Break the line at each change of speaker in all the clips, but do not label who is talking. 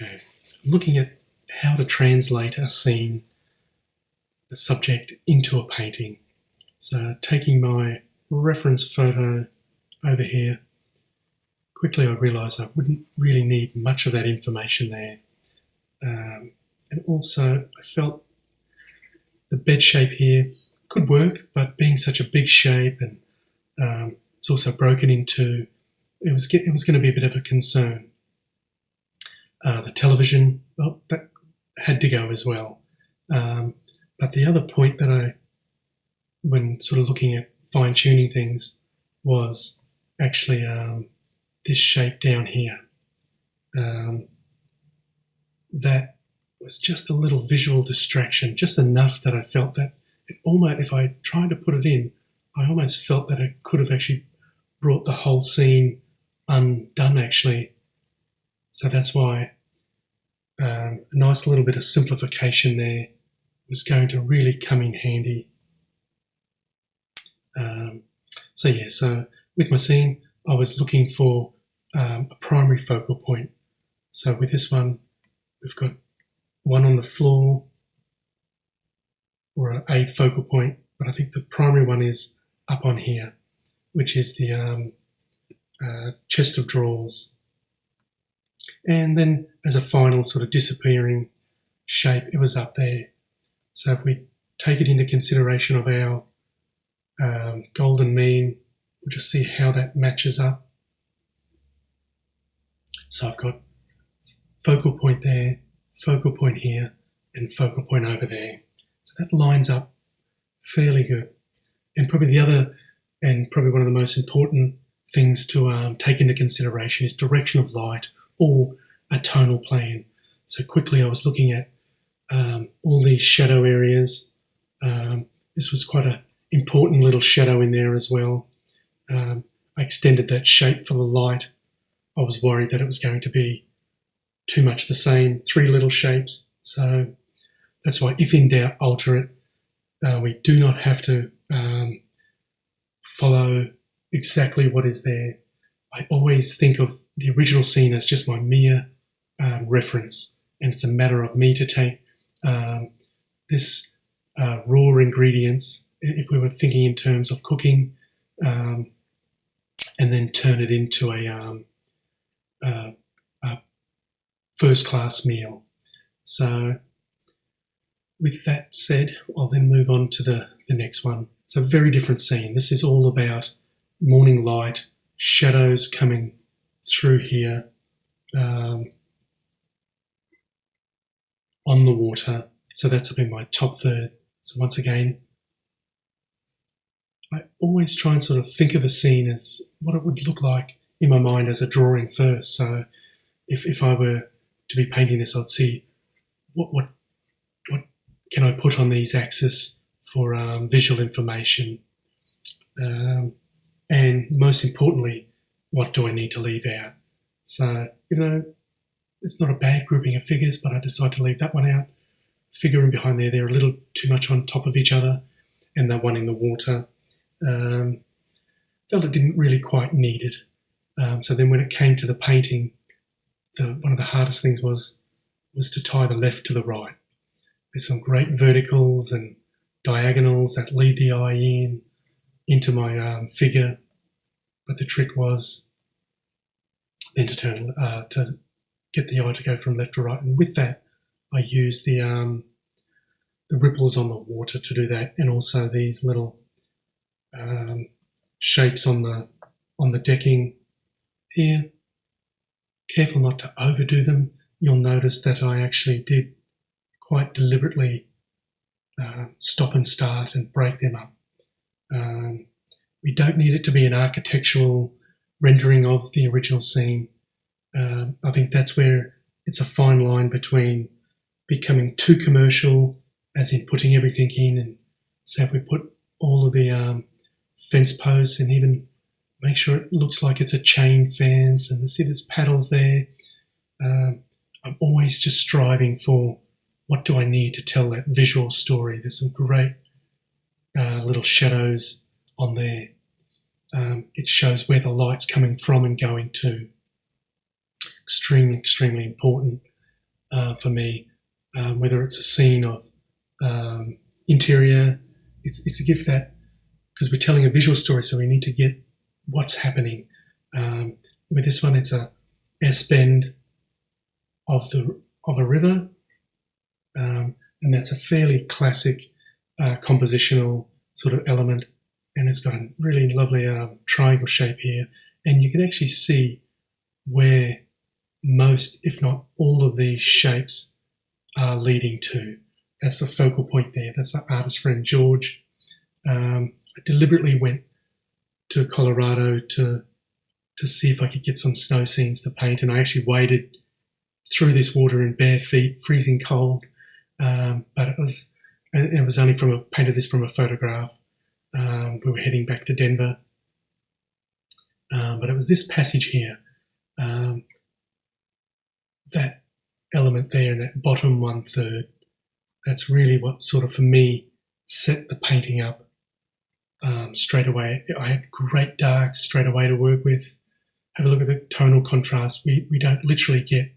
Okay, I'm looking at how to translate a scene, a subject, into a painting. So taking my reference photo over here, quickly I realised I wouldn't really need much of that information there. And also I felt the bed shape here could work, but being such a big shape and it's also broken into, it was going to be a bit of a concern. The television, well, that had to go as well. But the other point that when sort of looking at fine-tuning things, was actually this shape down here. That was just a little visual distraction, just enough that I felt that it almost, if I tried to put it in, I almost felt that it could have actually brought the whole scene undone, actually. So that's why a nice little bit of simplification there was going to really come in handy. So with my scene, I was looking for a primary focal point. So with this one, we've got one on the floor, or a focal point, but I think the primary one is up on here, which is the chest of drawers. And then as a final sort of disappearing shape, it was up there. So if we take it into consideration of our golden mean, we'll just see how that matches up. So I've got focal point there, focal point here, and focal point over there. So that lines up fairly good. And probably the other, and probably one of the most important things to take into consideration is direction of light or a tonal plane. So quickly I was looking at all these shadow areas. This was quite an important little shadow in there as well. I extended that shape for the light. I was worried that it was going to be too much the same, three little shapes. So that's why, if in doubt, alter it. We do not have to follow exactly what is there. I always think of the original scene as just my mere reference, and it's a matter of me to take this raw ingredients, if we were thinking in terms of cooking, and then turn it into a first-class meal. So with that said, I'll then move on to the next one. It's a very different scene. This is all about morning light, shadows coming through here on the water. So that's up in my top third. So once again, I always try and sort of think of a scene as what it would look like in my mind as a drawing first. So if I were to be painting this, I'd see what can I put on these axes for visual information, and most importantly, what do I need to leave out? So, it's not a bad grouping of figures, but I decided to leave that one out. Figure in behind there, they're a little too much on top of each other, and that one in the water. Felt it didn't really quite need it. So then when it came to the painting, one of the hardest things was to tie the left to the right. There's some great verticals and diagonals that lead the eye into my figure, but the trick was then to get the eye to go from left to right. And with that, I used the ripples on the water to do that, and also these little shapes on the decking here. Careful not to overdo them. You'll notice that I actually did quite deliberately stop and start and break them up. We don't need it to be an architectural rendering of the original scene. I think that's where it's a fine line between becoming too commercial, as in putting everything in, and so if we put all of the fence posts and even make sure it looks like it's a chain fence, and see there's paddles there. I'm always just striving for what do I need to tell that visual story. There's some great little shadows on there. It shows where the light's coming from and going to. Extremely, extremely important. for me, whether it's a scene of interior. It's a gift that, because we're telling a visual story, so we need to get what's happening. With this one, it's a S-bend of a river, and that's a fairly classic compositional sort of element, and it's got a really lovely triangle shape here, and you can actually see where most, if not all, of these shapes are leading to. That's the focal point there. That's the artist friend George. I deliberately went to Colorado to see if I could get some snow scenes to paint, and I actually waded through this water in bare feet, freezing cold. But it was only painted this from a photograph. We were heading back to Denver, but it was this passage here, that element there in that bottom 1/3. That's really what sort of, for me, set the painting up straight away. I had great darks straight away to work with. Have a look at the tonal contrast. We don't literally get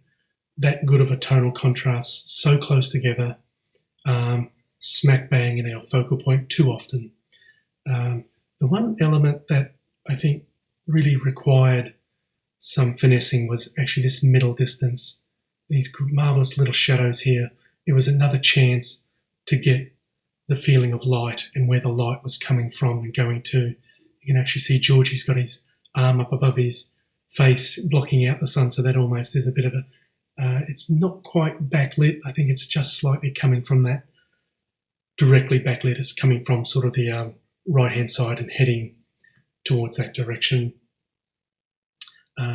that good of a tonal contrast so close together, smack bang in our focal point too often. The one element that I think really required some finessing was actually this middle distance. These marvellous little shadows here. It was another chance to get the feeling of light and where the light was coming from and going to. You can actually see Georgie's got his arm up above his face, blocking out the sun, so that almost is a bit of a... it's not quite backlit. I think it's just slightly coming from that directly backlit. It's coming from sort of the right-hand side and heading towards that direction.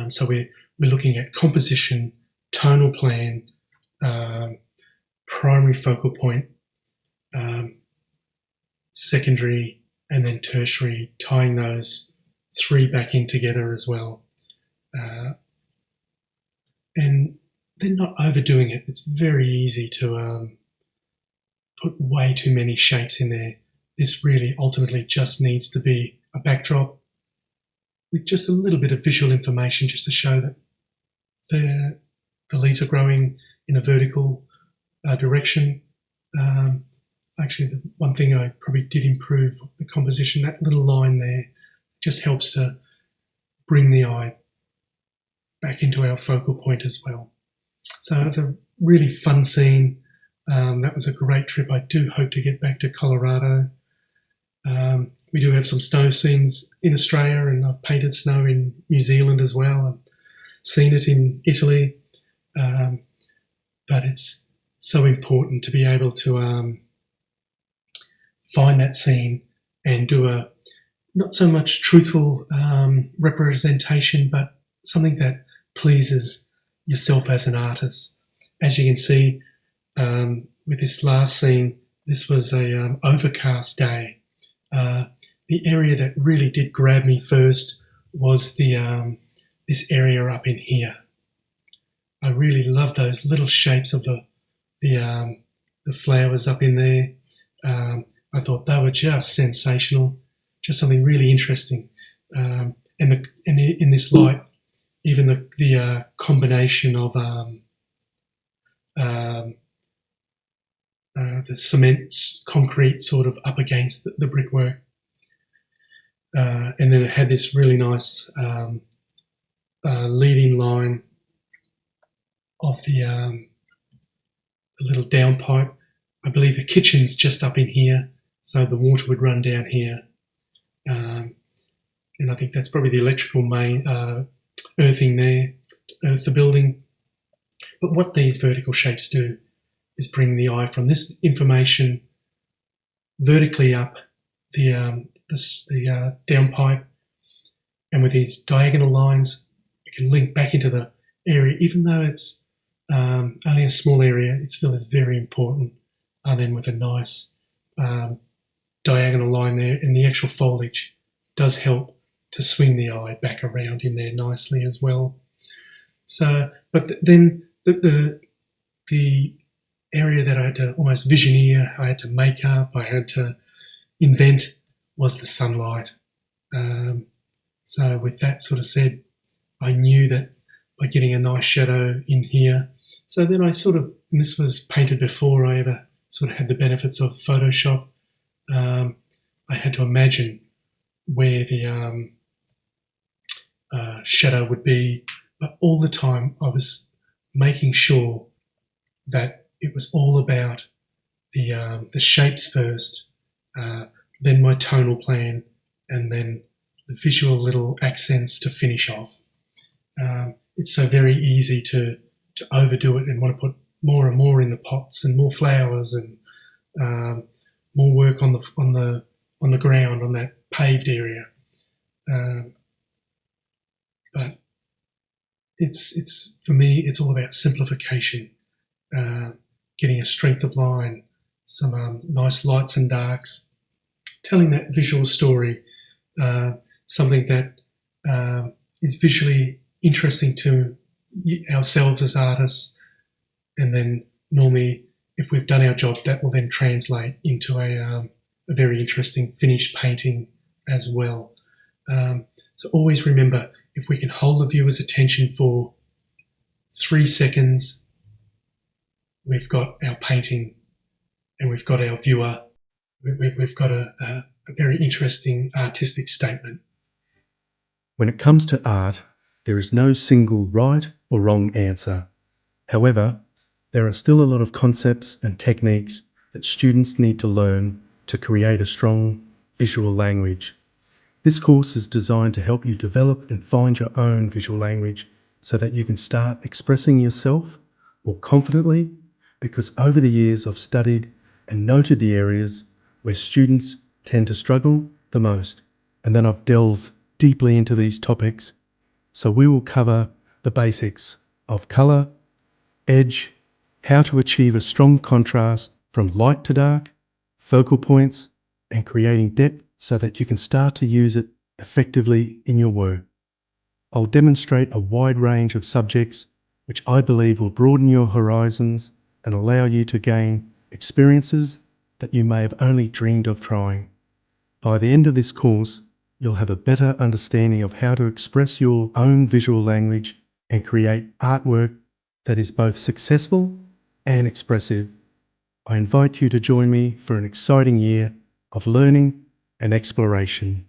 So we're looking at composition, tonal plan, primary focal point, secondary, and then tertiary, tying those three back in together as well. And then not overdoing it. It's very easy to put way too many shapes in there. This really ultimately just needs to be a backdrop with just a little bit of visual information, just to show that the leaves are growing in a vertical direction. Actually, the one thing I probably did improve the composition, that little line there just helps to bring the eye back into our focal point as well. So it's a really fun scene. That was a great trip. I do hope to get back to Colorado. We do have some snow scenes in Australia, and I've painted snow in New Zealand as well, and seen it in Italy. But it's so important to be able to find that scene and do a not so much truthful representation, but something that pleases yourself as an artist. As you can see with this last scene, this was a overcast day. The area that really did grab me first was the this area up in here. I really love those little shapes of the flowers up in there. I thought they were just sensational, just something really interesting. And in this light, even the combination of the cement, concrete sort of up against the brickwork. And then it had this really nice leading line of the little downpipe. I believe the kitchen's just up in here, so the water would run down here. And I think that's probably the electrical main earthing there to earth the building. But what these vertical shapes do is bring the eye from this information vertically up the downpipe, and with these diagonal lines, we can link back into the area. Even though it's only a small area, it still is very important. And then with a nice diagonal line there, and the actual foliage does help to swing the eye back around in there nicely as well. So, but then the area that I had to almost visioneer, I had to make up, I had to invent, was the sunlight. So with that sort of said, I knew that by getting a nice shadow in here, So then I sort of, and this was painted before I ever sort of had the benefits of Photoshop. I had to imagine where the shadow would be, but all the time I was making sure that it was all about the shapes first, then my tonal plan, and then the visual little accents to finish off. It's so very easy to overdo it and want to put more and more in the pots and more flowers and more work on the ground on that paved area. But it's for me, it's all about simplification, getting a strength of line, some nice lights and darks, telling that visual story, something that is visually interesting to ourselves as artists, and then normally, if we've done our job, that will then translate into a very interesting finished painting as well. So always remember, if we can hold the viewer's attention for 3 seconds, we've got our painting and we've got our viewer. We've got a very interesting artistic statement.
When it comes to art, there is no single right or wrong answer. However, there are still a lot of concepts and techniques that students need to learn to create a strong visual language. This course is designed to help you develop and find your own visual language so that you can start expressing yourself more confidently, because over the years I've studied and noted the areas where students tend to struggle the most, and then I've delved deeply into these topics. So we will cover the basics of colour, edge, how to achieve a strong contrast from light to dark, focal points, and creating depth so that you can start to use it effectively in your work. I'll demonstrate a wide range of subjects which I believe will broaden your horizons and allow you to gain experiences that you may have only dreamed of trying. By the end of this course, you'll have a better understanding of how to express your own visual language and create artwork that is both successful and expressive. I invite you to join me for an exciting year of learning and exploration.